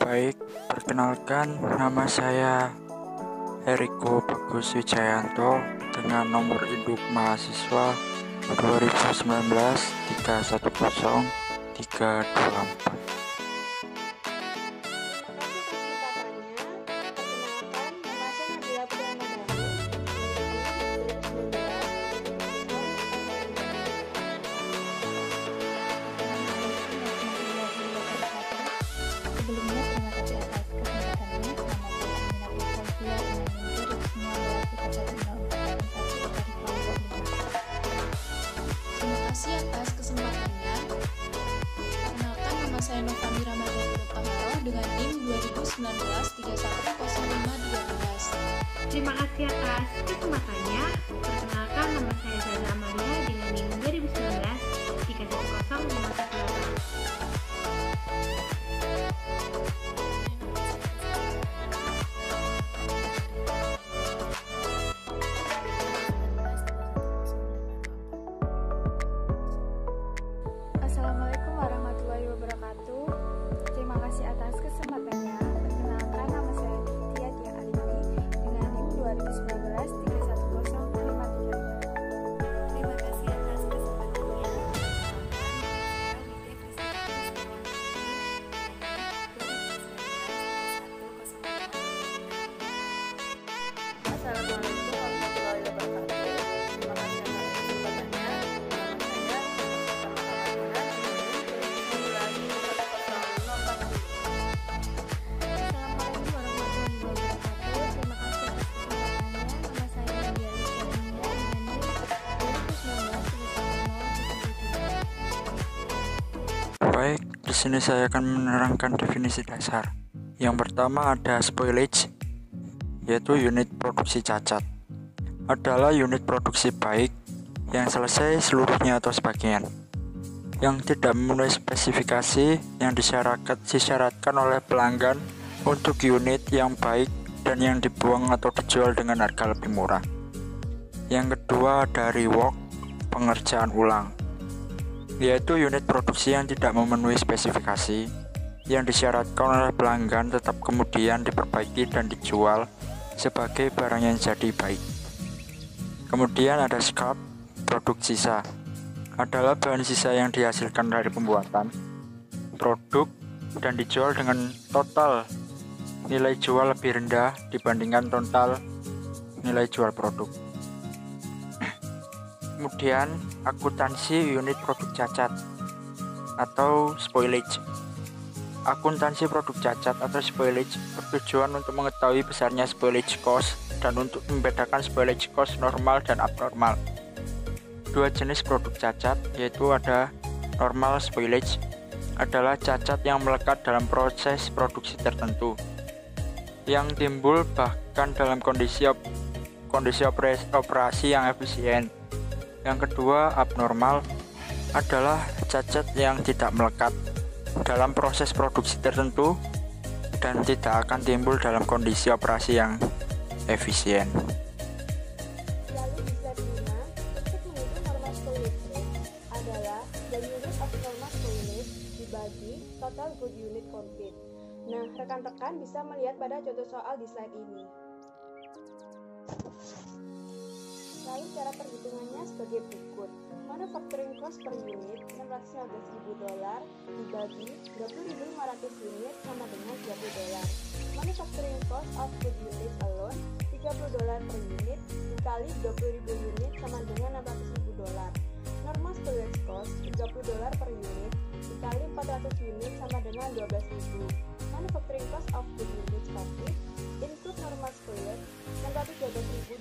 Baik, perkenalkan nama saya Heriko Bagus Wijayanto dengan nomor induk mahasiswa 2019 310 324. Sebelumnya terima kasih atas kesempatannya. Perkenalkan nama saya Novami Ramadhani Rutaharo dengan NIM 2019 310513. Terima kasih atas kesempatannya. Perkenalkan nama saya Zaza Amalia dengan NIM 2019 310 Assalamualaikum warahmatullahi wabarakatuh. Terima kasih atas kesempatannya. Perkenalkan nama saya Tia Dia Alini dengan NIM 2019 310535. Terima kasih atas kesempatannya. Assalamualaikum warahmatullahi wabarakatuh. Terima kasih atas kesempatannya. Baik, di sini saya akan menerangkan definisi dasar. Yang pertama ada spoilage, yaitu unit produksi cacat. Adalah unit produksi baik yang selesai seluruhnya atau sebagian, yang tidak memenuhi spesifikasi yang disyaratkan oleh pelanggan untuk unit yang baik dan yang dibuang atau dijual dengan harga lebih murah. Yang kedua ada rework, pengerjaan ulang, yaitu unit produksi yang tidak memenuhi spesifikasi yang disyaratkan oleh pelanggan tetap kemudian diperbaiki dan dijual sebagai barang yang jadi baik. Kemudian ada scrap, produk sisa, adalah bahan sisa yang dihasilkan dari pembuatan produk dan dijual dengan total nilai jual lebih rendah dibandingkan total nilai jual produk. Kemudian akuntansi unit produk cacat atau spoilage. Akuntansi produk cacat atau spoilage bertujuan untuk mengetahui besarnya spoilage cost dan untuk membedakan spoilage cost normal dan abnormal. Dua jenis produk cacat yaitu ada normal spoilage, adalah cacat yang melekat dalam proses produksi tertentu yang timbul bahkan dalam kondisi operasi yang efisien. Yang kedua, abnormal, adalah cacat yang tidak melekat dalam proses produksi tertentu dan tidak akan timbul dalam kondisi operasi yang efisien. Lalu di slide 5, untuk menghitung normal spoilage rate adalah the unit of normal spoilage dibagi total good unit complete. Nah, rekan-rekan bisa melihat pada contoh soal di slide ini. Lalu cara perhitungannya sebagai berikut. Manufacturing cost per unit $615.000 dibagi 20.500 unit sama dengan $30. Manufacturing cost of good unit alone $30 per unit dikali 20.000 unit sama dengan $600.000. Normal spoilage cost $30 per unit dikali 400 unit sama dengan 12.000. Manufacturing cost of good unit static include normal spoilage $612.000.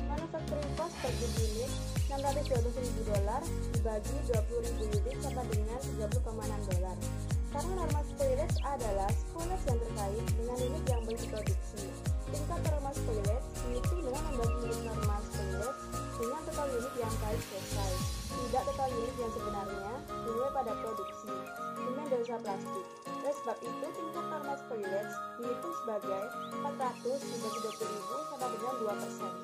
Manufacturing cost per good unit $612.000 dibagi 20.000 unit sama dengan $30,6. Karena normal spoilage adalah spoilage yang terkait dengan unit yang belum diproduksi. Tingkat normal spoilage dihitung dengan membagi unit normal spoilage dengan total unit yang baik selesai, tidak total unit yang sebenarnya dimulai pada produksi. Demikian dosa plastik. Oleh sebab itu, tingkat normal spoilage dihitung sebagai 400 dibagi 20.000 sama dengan 2%.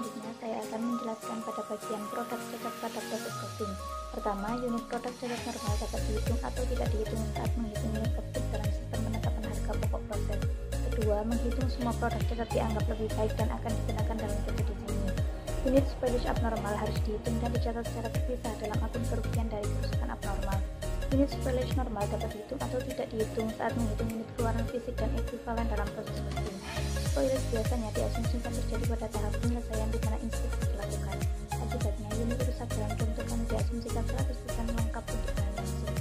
Selanjutnya, saya akan menjelaskan pada bagian produk cacat pada proses costing. Pertama, unit produk cacat normal dapat dihitung atau tidak dihitung saat menghitung unit objek dalam sistem penetapan harga pokok proses. Kedua, menghitung semua produk cacat dianggap lebih baik dan akan digunakan dalam studi di sini. Unit spoilage abnormal harus dihitung dan dicatat secara terpisah dalam akun kerugian dari kerusakan abnormal. Unit spoilage normal dapat dihitung atau tidak dihitung saat menghitung unit keluaran fisik dan ekuivalen dalam proses costing. Spoilage biasanya diasumsikan terjadi pada tahap penyelesaian di mana inspeksi dilakukan. Akibatnya, unit rusak dalam bentukan diasumsikan 100% lengkap untuk bahan langsung.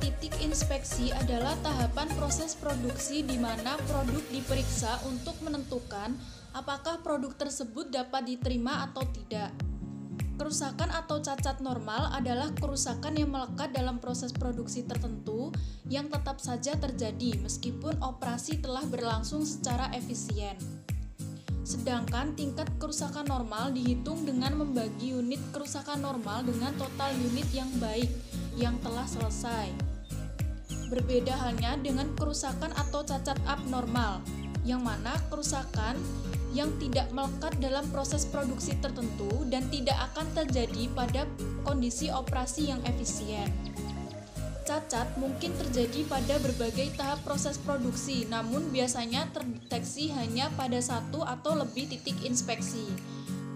Titik inspeksi adalah tahapan proses produksi di mana produk diperiksa untuk menentukan apakah produk tersebut dapat diterima atau tidak. Kerusakan atau cacat normal adalah kerusakan yang melekat dalam proses produksi tertentu yang tetap saja terjadi meskipun operasi telah berlangsung secara efisien. Sedangkan tingkat kerusakan normal dihitung dengan membagi unit kerusakan normal dengan total unit yang baik yang telah selesai. Berbeda halnya dengan kerusakan atau cacat abnormal, yang mana kerusakan yang tidak melekat dalam proses produksi tertentu dan tidak akan terjadi pada kondisi operasi yang efisien. Cacat mungkin terjadi pada berbagai tahap proses produksi, namun biasanya terdeteksi hanya pada satu atau lebih titik inspeksi.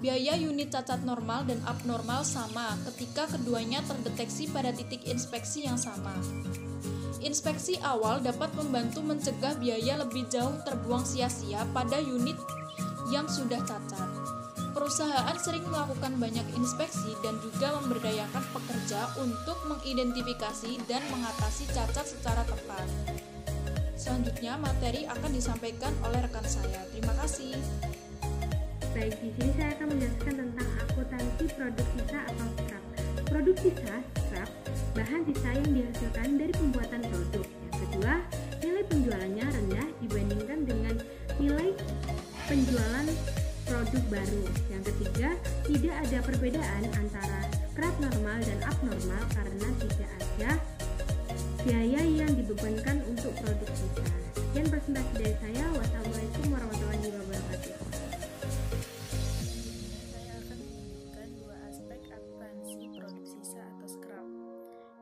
Biaya unit cacat normal dan abnormal sama ketika keduanya terdeteksi pada titik inspeksi yang sama. Inspeksi awal dapat membantu mencegah biaya lebih jauh terbuang sia-sia pada unit yang sudah cacat. Perusahaan sering melakukan banyak inspeksi dan juga memberdayakan pekerja untuk mengidentifikasi dan mengatasi cacat secara tepat. Selanjutnya, materi akan disampaikan oleh rekan saya. Terima kasih. Baik, di sini saya akan menjelaskan tentang akuntansi produk sisa atau scrap. Produk sisa, scrap, bahan sisa yang dihasilkan dari pembuatan produk. Yang kedua, nilai penjualannya rendah dibandingkan dengan nilai penjualan produk baru. Yang ketiga, tidak ada perbedaan antara scrap normal dan abnormal karena tidak ada biaya yang dibebankan untuk produk sisa. Sekian presentasi dari saya. Wassalamualaikum warahmatullahi wabarakatuh. Saya akan menyebutkan dua aspek akuntansi produk sisa atau scrap.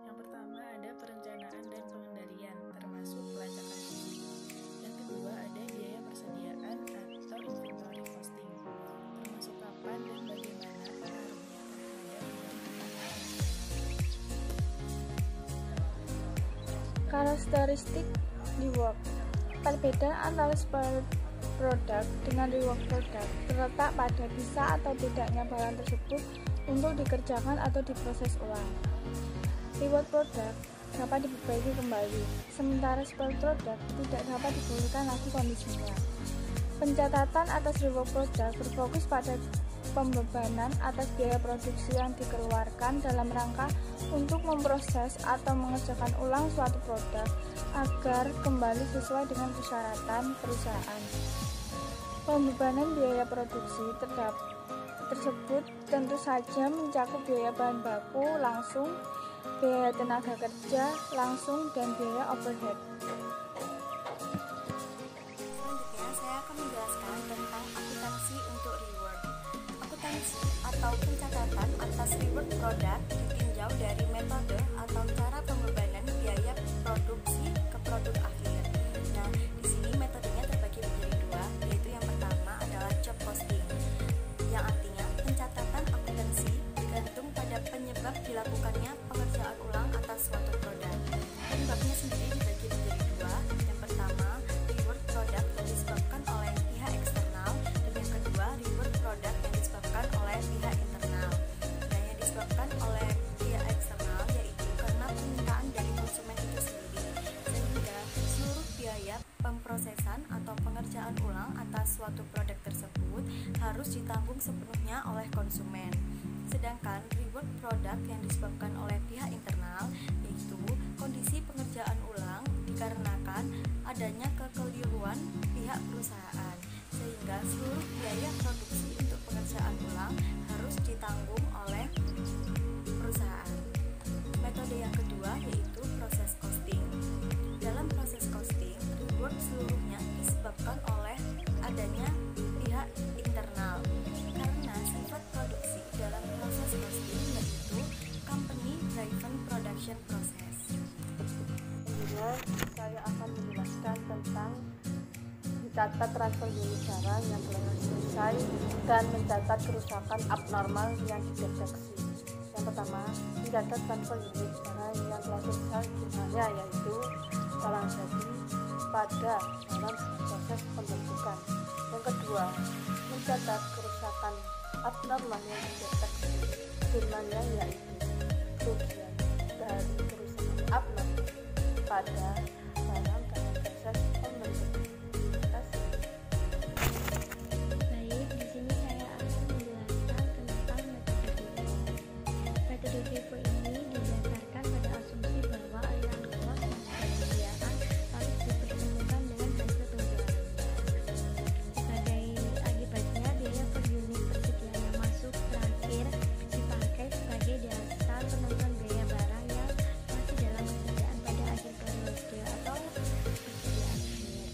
Yang pertama ada perencanaan dan pengendalian, termasuk pelacakan fisik. Yang kedua ada biaya persediaan atau inventory costing, termasuk kapan dan bagaimana pengaruhnya terhadap karakteristik rework. Perbedaan antara spoiled product dengan rework product terletak pada bisa atau tidaknya barang tersebut untuk dikerjakan atau diproses ulang. Rework product dapat diperbaiki kembali, sementara spoiled product tidak dapat dipulihkan lagi kondisinya. Pencatatan atas rework product berfokus pada pembebanan atas biaya produksi yang dikeluarkan dalam rangka untuk memproses atau mengerjakan ulang suatu produk agar kembali sesuai dengan persyaratan perusahaan. Pembebanan biaya produksi tersebut tentu saja mencakup biaya bahan baku langsung, biaya tenaga kerja langsung, dan biaya overhead. Selanjutnya, saya akan menjelaskan tentang akuntansi untuk rework. Akuntansi atau pencatatan atas rework produk ditinjau dari metode atau cara pembebanan biaya produksi ke produk akhir. Nah, di sini metodenya terbagi menjadi dua, yaitu yang pertama adalah job costing, yang artinya pencatatan akuntansi bergantung pada penyebab dilakukannya pengerjaan ulang atas suatu produk. Penyebabnya sendiri dibagi menjadi dua. Yang pertama, rework produk yang disebabkan oleh pihak eksternal, dan yang kedua, rework produk yang disebabkan oleh pihak internal. Dan yang disebabkan oleh pihak eksternal yaitu karena permintaan dari konsumen itu sendiri, sehingga seluruh biaya pemprosesan atau pengerjaan ulang atas suatu produk tersebut harus ditanggung sepenuhnya oleh konsumen. Sedangkan rework produk yang disebabkan oleh pihak internal yaitu kondisi pengerjaan ulang dikarenakan adanya kekeliruan pihak perusahaan, sehingga seluruh biaya produksi untuk pengerjaan ulang harus ditanggung oleh perusahaan. Metode yang kedua yaitu proses costing. Dalam proses costing, rework seluruhnya disebabkan oleh adanya mencatat transfer unit barang yang belum selesai dan mencatat kerusakan abnormal yang dideteksi. Yang pertama, mencatat transfer unit barang yang telah selesai jumlahnya, yaitu barang jadi pada dalam proses pembentukan. Yang kedua, mencatat kerusakan abnormal yang dideteksi jumlahnya, yaitu kerugian dari kerusakan abnormal pada barang dalam proses pembentukan. Terima kasih. Baik, di sini saya akan menjelaskan tentang metode FIFO ini didasarkan pada asumsi bahwa aliran cost pembiayaan harus dipertemukan dengan hasil penjualannya. Sebagai akibatnya, biaya per unit persediaan yang masuk terakhir dipakai sebagai dasar penentuan biaya barang yang masih dalam persediaan pada akhir periode atau persediaan akhir.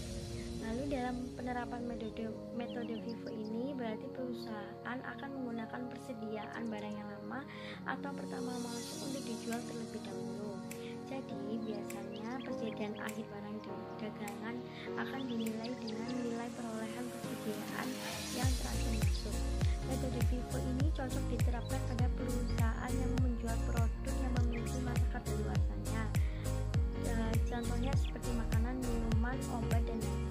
Lalu dalam penerapan metode FIFO ini berarti perusahaan akan menggunakan persediaan barang yang lama atau pertama masuk untuk dijual terlebih dahulu. Jadi biasanya persediaan akhir barang dagangan akan dinilai dengan nilai perolehan persediaan yang terakhir masuk. Metode FIFO ini cocok diterapkan pada perusahaan yang menjual produk yang memiliki masa kadaluarsanya. Contohnya seperti makanan, minuman, obat, dan lain